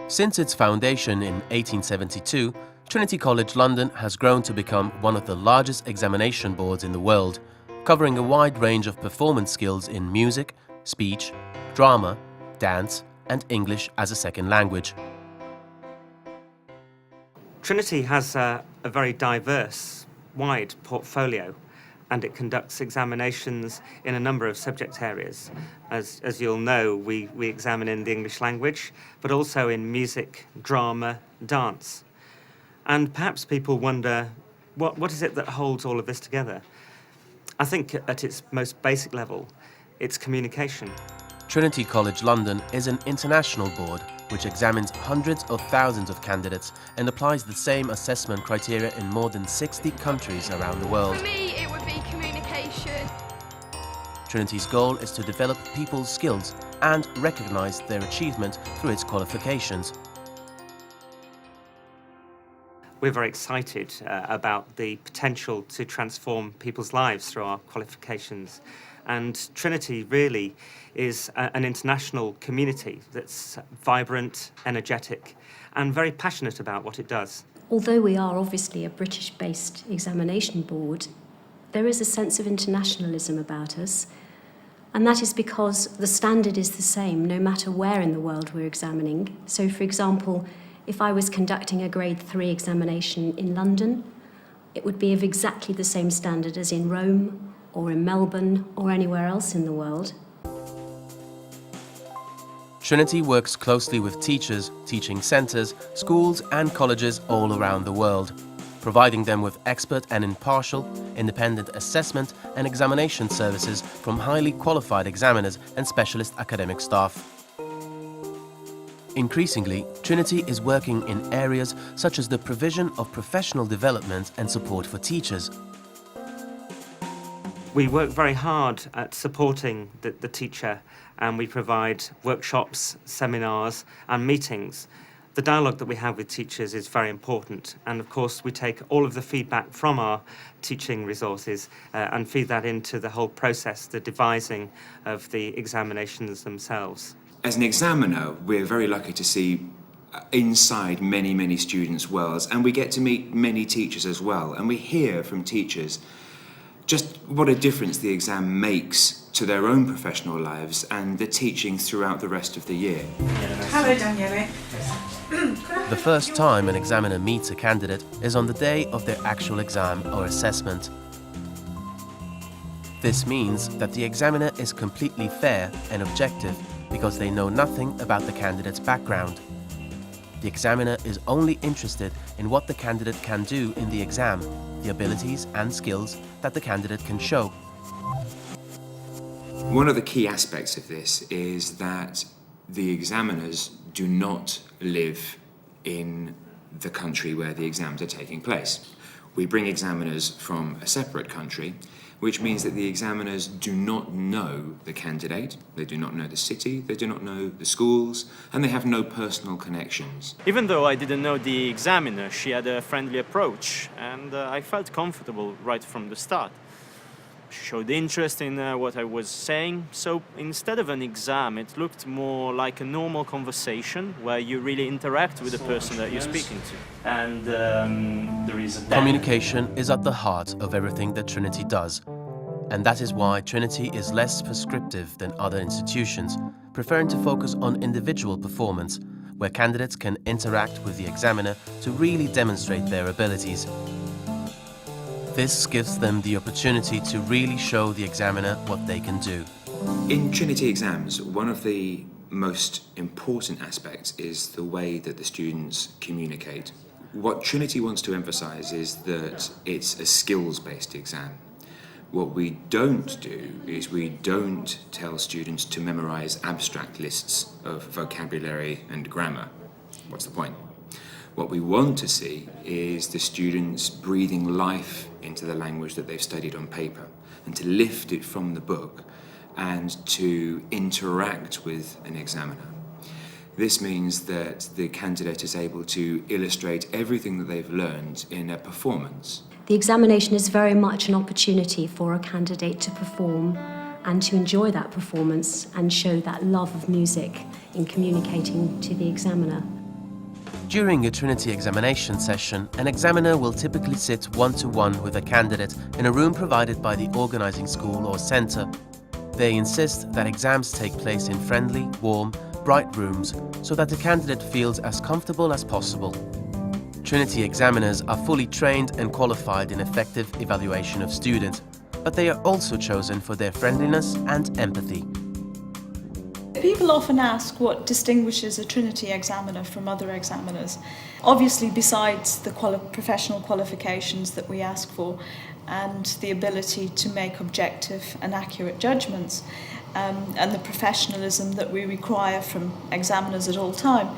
Since its foundation in 1872, Trinity College London has grown to become one of the largest examination boards in the world, covering a wide range of performance skills in music, speech, drama, dance, and English as a second language. Trinity has a very diverse, wide portfolio, and it conducts examinations in a number of subject areas. As you'll know, we examine in the English language, but also in music, drama, dance. And perhaps people wonder, what is it that holds all of this together? I think at its most basic level, it's communication. Trinity College London is an international board which examines hundreds of thousands of candidates and applies the same assessment criteria in more than 60 countries around the world. For me, it would be communication. Trinity's goal is to develop people's skills and recognise their achievement through its qualifications. We're very excited about the potential to transform people's lives through our qualifications. And Trinity really is an international community that's vibrant, energetic, and very passionate about what it does. Although we are obviously a British-based examination board, there is a sense of internationalism about us, and that is because the standard is the same no matter where in the world we're examining. So, for example, if I was conducting a Grade 3 examination in London, it would be of exactly the same standard as in Rome, or in Melbourne, or anywhere else in the world. Trinity works closely with teachers, teaching centres, schools and colleges all around the world, providing them with expert and impartial, independent assessment and examination services from highly qualified examiners and specialist academic staff. Increasingly, Trinity is working in areas such as the provision of professional development and support for teachers. We work very hard at supporting the teacher, and we provide workshops, seminars and meetings. The dialogue that we have with teachers is very important, and of course we take all of the feedback from our teaching resources and feed that into the whole process, the devising of the examinations themselves. As an examiner, we're very lucky to see inside many students' worlds, and we get to meet many teachers as well, and we hear from teachers just what a difference the exam makes to their own professional lives and the teaching throughout the rest of the year. Hello, Daniele. The first time an examiner meets a candidate is on the day of their actual exam or assessment. This means that the examiner is completely fair and objective because they know nothing about the candidate's background. The examiner is only interested in what the candidate can do in the exam, the abilities and skills that the candidate can show. One of the key aspects of this is that the examiners do not live in the country where the exams are taking place. We bring examiners from a separate country, which means that the examiners do not know the candidate, they do not know the city, they do not know the schools, and they have no personal connections. Even though I didn't know the examiner, she had a friendly approach, and I felt comfortable right from the start. She showed interest in what I was saying, so instead of an exam, it looked more like a normal conversation where you really interact with the person that you're speaking to. And there is a Communication is at the heart of everything that Trinity does, and that is why Trinity is less prescriptive than other institutions, preferring to focus on individual performance, where candidates can interact with the examiner to really demonstrate their abilities. This gives them the opportunity to really show the examiner what they can do. In Trinity exams, one of the most important aspects is the way that the students communicate. What Trinity wants to emphasise is that it's a skills-based exam. What we don't do is we don't tell students to memorise abstract lists of vocabulary and grammar. What's the point? What we want to see is the students breathing life into the language that they've studied on paper, and to lift it from the book and to interact with an examiner. This means that the candidate is able to illustrate everything that they've learned in a performance. The examination is very much an opportunity for a candidate to perform and to enjoy that performance and show that love of music in communicating to the examiner. During a Trinity examination session, an examiner will typically sit one-to-one with a candidate in a room provided by the organising school or centre. They insist that exams take place in friendly, warm, bright rooms so that the candidate feels as comfortable as possible. Trinity examiners are fully trained and qualified in effective evaluation of students, but they are also chosen for their friendliness and empathy. People often ask what distinguishes a Trinity examiner from other examiners. Obviously, besides the professional qualifications that we ask for and the ability to make objective and accurate judgments, and the professionalism that we require from examiners at all time,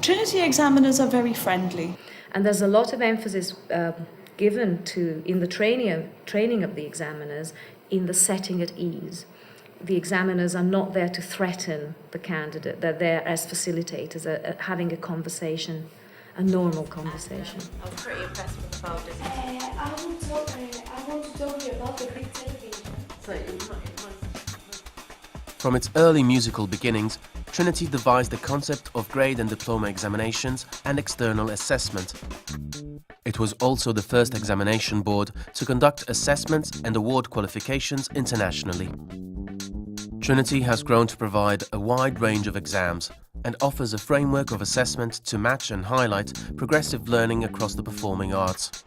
Trinity examiners are very friendly. And there's a lot of emphasis given to, in the training of the examiners, in the setting at ease. The examiners are not there to threaten the candidate, they're there as facilitators, having a conversation, a normal conversation. I was pretty impressed with the folders. I want to talk to you about the Greek television. From its early musical beginnings, Trinity devised the concept of grade and diploma examinations and external assessment. It was also the first examination board to conduct assessments and award qualifications internationally. Trinity has grown to provide a wide range of exams and offers a framework of assessment to match and highlight progressive learning across the performing arts.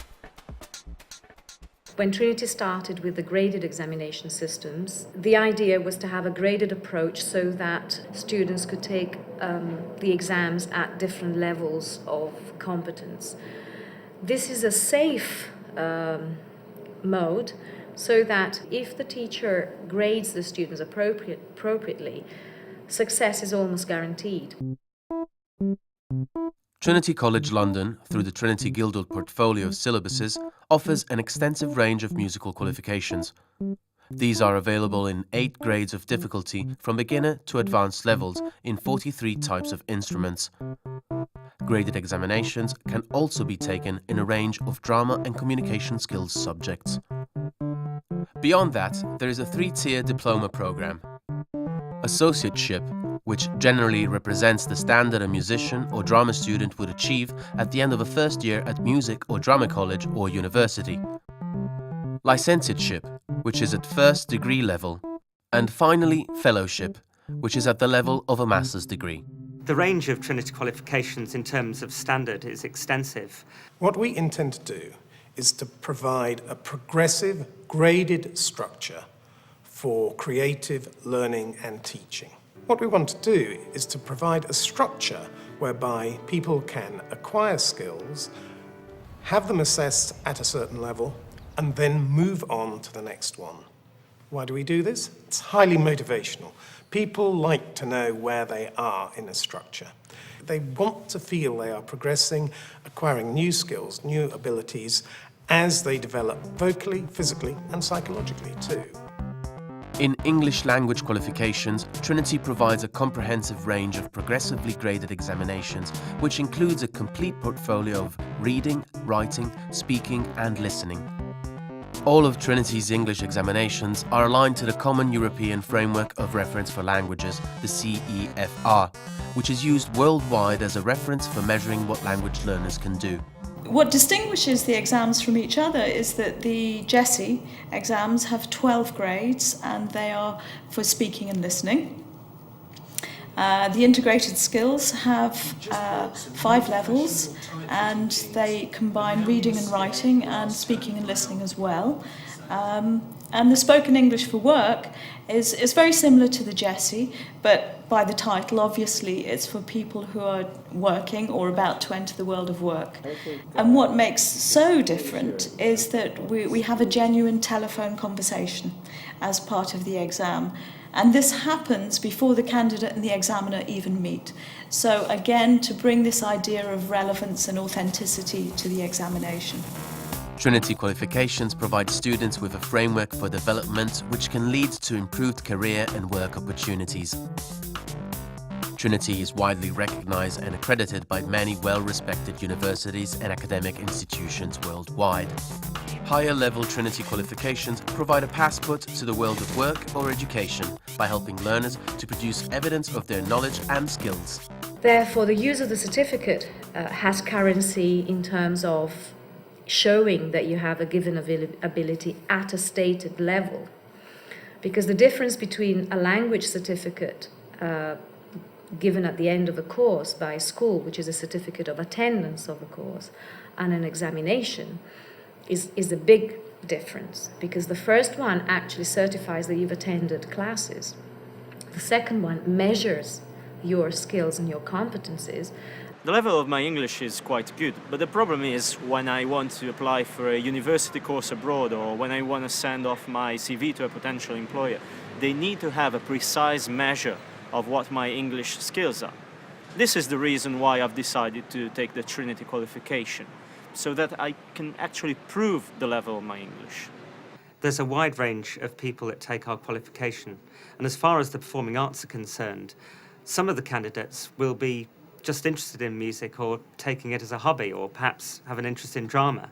When Trinity started with the graded examination systems, the idea was to have a graded approach so that students could take the exams at different levels of competence. This is a safe mode, so that if the teacher grades the students appropriately, success is almost guaranteed. Trinity College London, through the Trinity Guildhall portfolio of syllabuses, offers an extensive range of musical qualifications. These are available in 8 grades of difficulty from beginner to advanced levels in 43 types of instruments. Graded examinations can also be taken in a range of drama and communication skills subjects. Beyond that, there is a 3-tier diploma program. Associateship, which generally represents the standard a musician or drama student would achieve at the end of a first year at music or drama college or university. Licentiateship, which is at first degree level. And finally, fellowship, which is at the level of a master's degree. The range of Trinity qualifications in terms of standard is extensive. What we intend to do is to provide a progressive, graded structure for creative learning and teaching. What we want to do is to provide a structure whereby people can acquire skills, have them assessed at a certain level, and then move on to the next one. Why do we do this? It's highly motivational. People like to know where they are in a structure. They want to feel they are progressing, acquiring new skills, new abilities, as they develop vocally, physically, and psychologically too. In English language qualifications, Trinity provides a comprehensive range of progressively graded examinations, which includes a complete portfolio of reading, writing, speaking, and listening. All of Trinity's English examinations are aligned to the Common European Framework of Reference for Languages, the CEFR, which is used worldwide as a reference for measuring what language learners can do. What distinguishes the exams from each other is that the GESI exams have 12 grades and they are for speaking and listening. The integrated skills have 5 levels and they combine reading and writing and speaking and listening as well. And the spoken English for work is very similar to the GESI, but by the title, obviously, it's for people who are working or about to enter the world of work. And what makes so different is that we have a genuine telephone conversation as part of the exam. And this happens before the candidate and the examiner even meet. So again, to bring this idea of relevance and authenticity to the examination. Trinity qualifications provide students with a framework for development which can lead to improved career and work opportunities. Trinity is widely recognized and accredited by many well-respected universities and academic institutions worldwide. Higher-level Trinity qualifications provide a passport to the world of work or education by helping learners to produce evidence of their knowledge and skills. Therefore, the use of the certificate has currency in terms of showing that you have a given ability at a stated level. Because the difference between a language certificate given at the end of a course by a school, which is a certificate of attendance of a course, and an examination is a big difference, because the first one actually certifies that you've attended classes. The second one measures your skills and your competencies. The level of my English is quite good, but the problem is when I want to apply for a university course abroad or when I want to send off my CV to a potential employer, they need to have a precise measure of what my English skills are. This is the reason why I've decided to take the Trinity qualification, so that I can actually prove the level of my English. There's a wide range of people that take our qualification, and as far as the performing arts are concerned, some of the candidates will be just interested in music or taking it as a hobby, or perhaps have an interest in drama.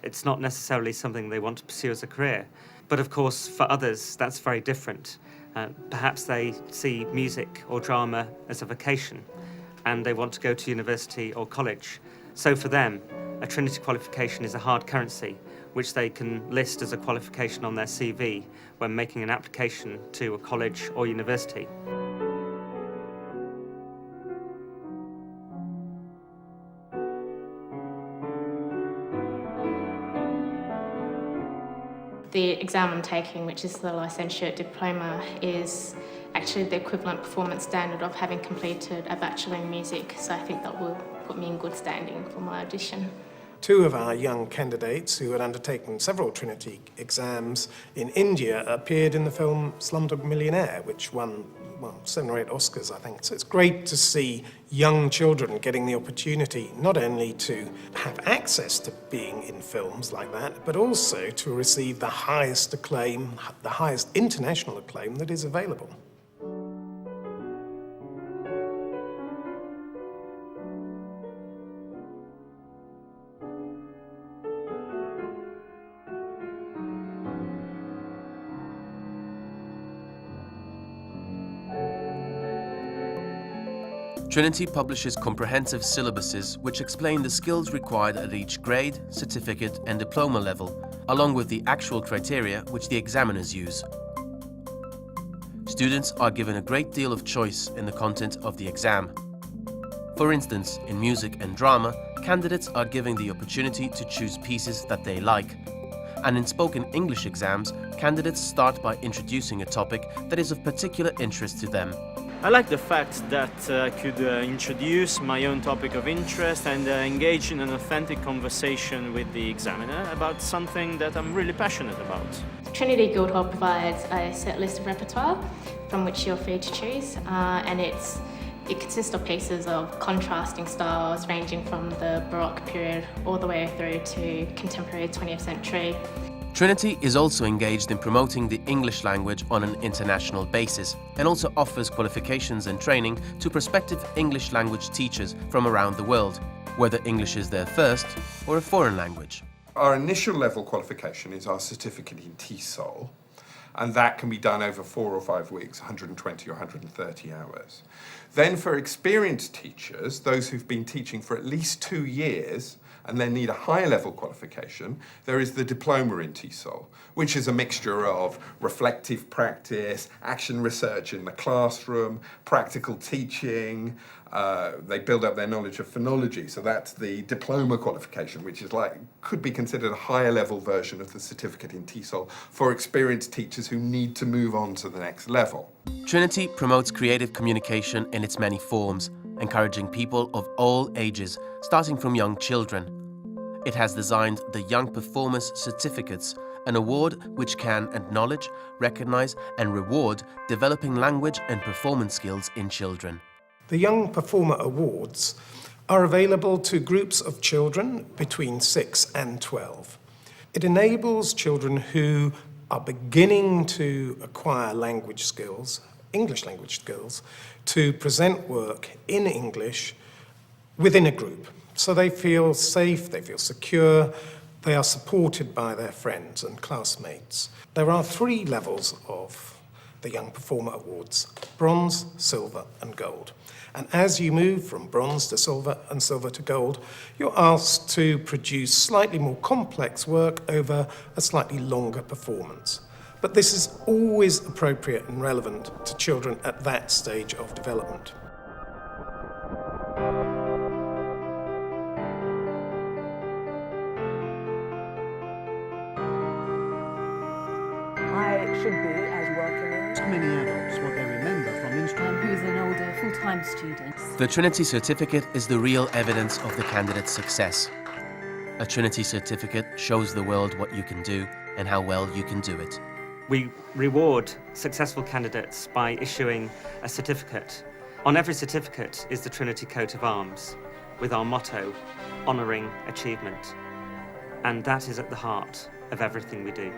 It's not necessarily something they want to pursue as a career. But of course, for others, that's very different. Perhaps they see music or drama as a vocation, and they want to go to university or college. So for them, a Trinity qualification is a hard currency, which they can list as a qualification on their CV when making an application to a college or university. The exam I'm taking, which is the licentiate diploma, is actually the equivalent performance standard of having completed a bachelor in music, so I think that will put me in good standing for my audition. Two of our young candidates who had undertaken several Trinity exams in India appeared in the film Slumdog Millionaire, which won 7 or 8 Oscars, I think. So it's great to see young children getting the opportunity not only to have access to being in films like that, but also to receive the highest acclaim, the highest international acclaim that is available. Trinity publishes comprehensive syllabuses which explain the skills required at each grade, certificate and diploma level, along with the actual criteria which the examiners use. Students are given a great deal of choice in the content of the exam. For instance, in music and drama, candidates are given the opportunity to choose pieces that they like. And in spoken English exams, candidates start by introducing a topic that is of particular interest to them. I like the fact that I could introduce my own topic of interest and engage in an authentic conversation with the examiner about something that I'm really passionate about. Trinity Guildhall provides a set list of repertoire from which you're free to choose, and it consists of pieces of contrasting styles ranging from the Baroque period all the way through to contemporary 20th century. Trinity is also engaged in promoting the English language on an international basis and also offers qualifications and training to prospective English language teachers from around the world, whether English is their first or a foreign language. Our initial level qualification is our certificate in TESOL, and that can be done over 4 or 5 weeks, 120 or 130 hours. Then for experienced teachers, those who've been teaching for at least 2 years, and then need a higher level qualification, there is the diploma in TESOL, which is a mixture of reflective practice, action research in the classroom, practical teaching. They build up their knowledge of phonology, so that's the diploma qualification, which is could be considered a higher level version of the certificate in TESOL for experienced teachers who need to move on to the next level. Trinity promotes creative communication in its many forms, encouraging people of all ages, starting from young children. It has designed the Young Performers Certificates, an award which can acknowledge, recognize and reward developing language and performance skills in children. The Young Performer Awards are available to groups of children between 6 and 12. It enables children who are beginning to acquire language skills, English language skills, to present work in English within a group. So they feel safe, they feel secure, they are supported by their friends and classmates. There are 3 levels of the Young Performer Awards: bronze, silver and gold. And as you move from bronze to silver and silver to gold, you're asked to produce slightly more complex work over a slightly longer performance. But this is always appropriate and relevant to children at that stage of development. I should be as welcoming to many adults what they remember from instrument. Who's an older full-time student. The Trinity certificate is the real evidence of the candidate's success. A Trinity certificate shows the world what you can do and how well you can do it. We reward successful candidates by issuing a certificate. On every certificate is the Trinity coat of arms, with our motto, honouring achievement. And that is at the heart of everything we do.